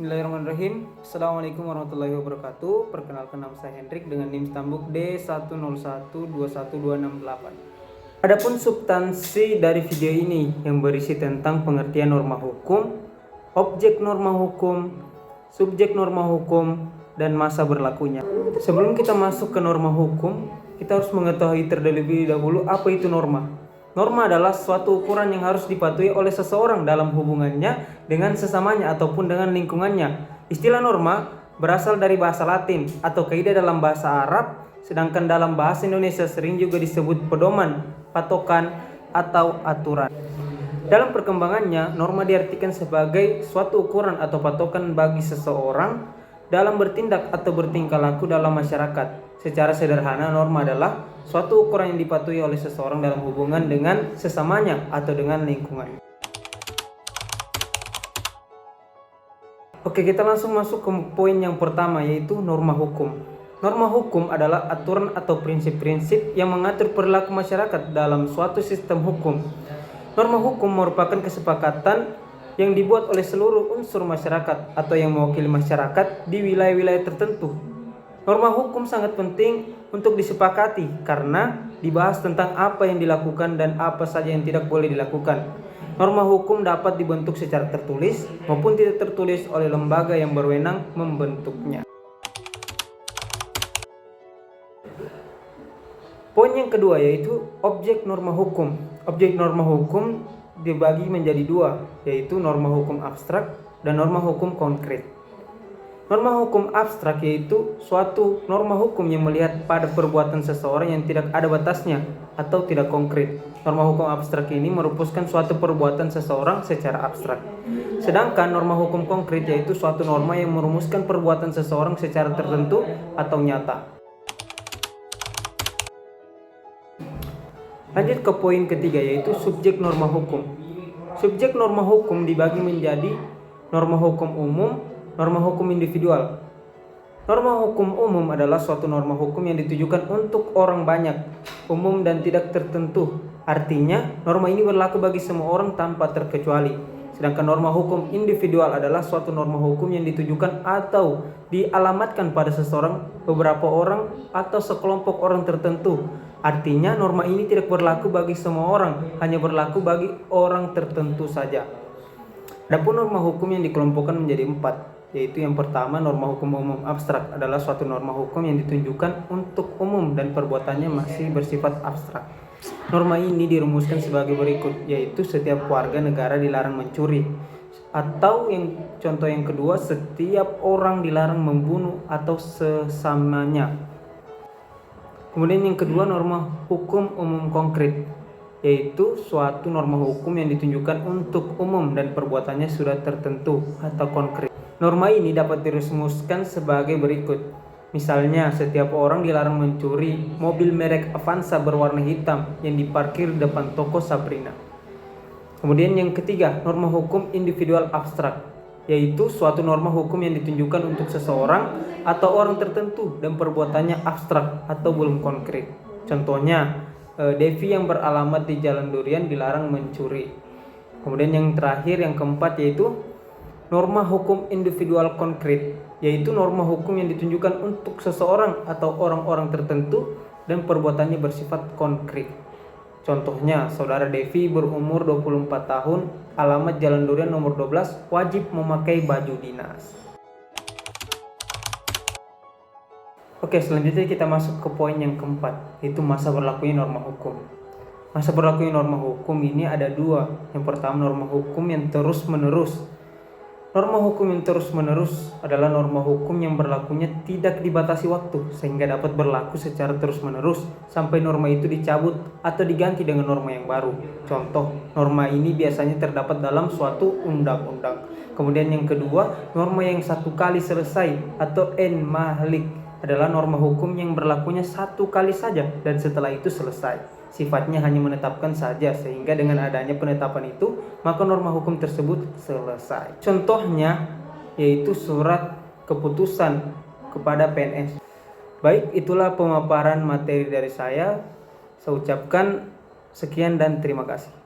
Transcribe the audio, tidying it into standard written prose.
Bismillahirrahmanirrahim. Assalamualaikum warahmatullahi wabarakatuh. Perkenalkan, nama saya Hendrik dengan NIM Stambuk D101212668. Adapun substansi dari video ini yang berisi tentang pengertian norma hukum, objek norma hukum, subjek norma hukum, dan masa berlakunya. Sebelum kita masuk ke norma hukum, kita harus mengetahui terlebih dahulu apa itu norma. Norma adalah suatu ukuran yang harus dipatuhi oleh seseorang dalam hubungannya dengan sesamanya ataupun dengan lingkungannya. Istilah norma berasal dari bahasa Latin atau kaidah dalam bahasa Arab, sedangkan dalam bahasa Indonesia sering juga disebut pedoman, patokan, atau aturan. Dalam perkembangannya, norma diartikan sebagai suatu ukuran atau patokan bagi seseorang dalam bertindak atau bertingkah laku dalam masyarakat. Secara sederhana, norma adalah suatu ukuran yang dipatuhi oleh seseorang dalam hubungan dengan sesamanya atau dengan lingkungan. Oke, kita langsung masuk ke poin yang pertama, yaitu norma hukum. Norma hukum adalah aturan atau prinsip-prinsip yang mengatur perilaku masyarakat dalam suatu sistem hukum. Norma hukum merupakan kesepakatan yang dibuat oleh seluruh unsur masyarakat atau yang mewakili masyarakat di wilayah-wilayah tertentu. Norma hukum sangat penting untuk disepakati karena dibahas tentang apa yang dilakukan dan apa saja yang tidak boleh dilakukan. Norma hukum dapat dibentuk secara tertulis maupun tidak tertulis oleh lembaga yang berwenang membentuknya. Poin yang kedua yaitu objek norma hukum. Objek norma hukum dibagi menjadi dua, yaitu norma hukum abstrak dan norma hukum konkret. Norma hukum abstrak yaitu suatu norma hukum yang melihat pada perbuatan seseorang yang tidak ada batasnya atau tidak konkret. Norma hukum abstrak ini merumuskan suatu perbuatan seseorang secara abstrak. Sedangkan norma hukum konkret yaitu suatu norma yang merumuskan perbuatan seseorang secara tertentu atau nyata. Lanjut ke poin ketiga, yaitu subjek norma hukum. Subjek norma hukum dibagi menjadi norma hukum umum, norma hukum individual. Norma hukum umum adalah suatu norma hukum yang ditujukan untuk orang banyak, umum dan tidak tertentu. Artinya, norma ini berlaku bagi semua orang tanpa terkecuali. Sedangkan norma hukum individual adalah suatu norma hukum yang ditujukan atau dialamatkan pada seseorang, beberapa orang, atau sekelompok orang tertentu. Artinya, norma ini tidak berlaku bagi semua orang, hanya berlaku bagi orang tertentu saja. Adapun norma hukum yang dikelompokkan menjadi 4, yaitu yang pertama, norma hukum umum abstrak adalah suatu norma hukum yang ditunjukkan untuk umum dan perbuatannya masih bersifat abstrak. Norma ini dirumuskan sebagai berikut, yaitu setiap warga negara dilarang mencuri, atau contoh yang kedua, setiap orang dilarang membunuh atau sesamanya. Kemudian yang kedua, norma hukum umum konkret, yaitu suatu norma hukum yang ditunjukkan untuk umum dan perbuatannya sudah tertentu atau konkret. Norma ini dapat dirumuskan sebagai berikut. Misalnya, setiap orang dilarang mencuri mobil merek Avanza berwarna hitam yang diparkir depan toko Sabrina. Kemudian yang ketiga, norma hukum individual abstrak, yaitu suatu norma hukum yang ditunjukkan untuk seseorang atau orang tertentu dan perbuatannya abstrak atau belum konkret. Contohnya, Devi yang beralamat di Jalan Durian dilarang mencuri. Kemudian yang terakhir, yang keempat, yaitu norma hukum individual konkret, yaitu norma hukum yang ditunjukkan untuk seseorang atau orang-orang tertentu dan perbuatannya bersifat konkret. Contohnya, saudara Devi berumur 24 tahun, alamat Jalan Durian nomor 12, wajib memakai baju dinas. Oke, selanjutnya kita masuk ke poin yang keempat, yaitu masa berlakunya norma hukum. Masa berlakunya norma hukum ini ada dua. Yang pertama, norma hukum yang terus-menerus. Norma hukum yang terus-menerus adalah norma hukum yang berlakunya tidak dibatasi waktu, sehingga dapat berlaku secara terus-menerus sampai norma itu dicabut atau diganti dengan norma yang baru. Contoh, norma ini biasanya terdapat dalam suatu undang-undang. Kemudian yang kedua, norma yang satu kali selesai atau en mahlik adalah norma hukum yang berlakunya satu kali saja dan setelah itu selesai. Sifatnya hanya menetapkan saja, sehingga dengan adanya penetapan itu maka norma hukum tersebut selesai. Contohnya yaitu surat keputusan kepada PNS. Baik, itulah pemaparan materi dari saya. Saya ucapkan sekian dan terima kasih.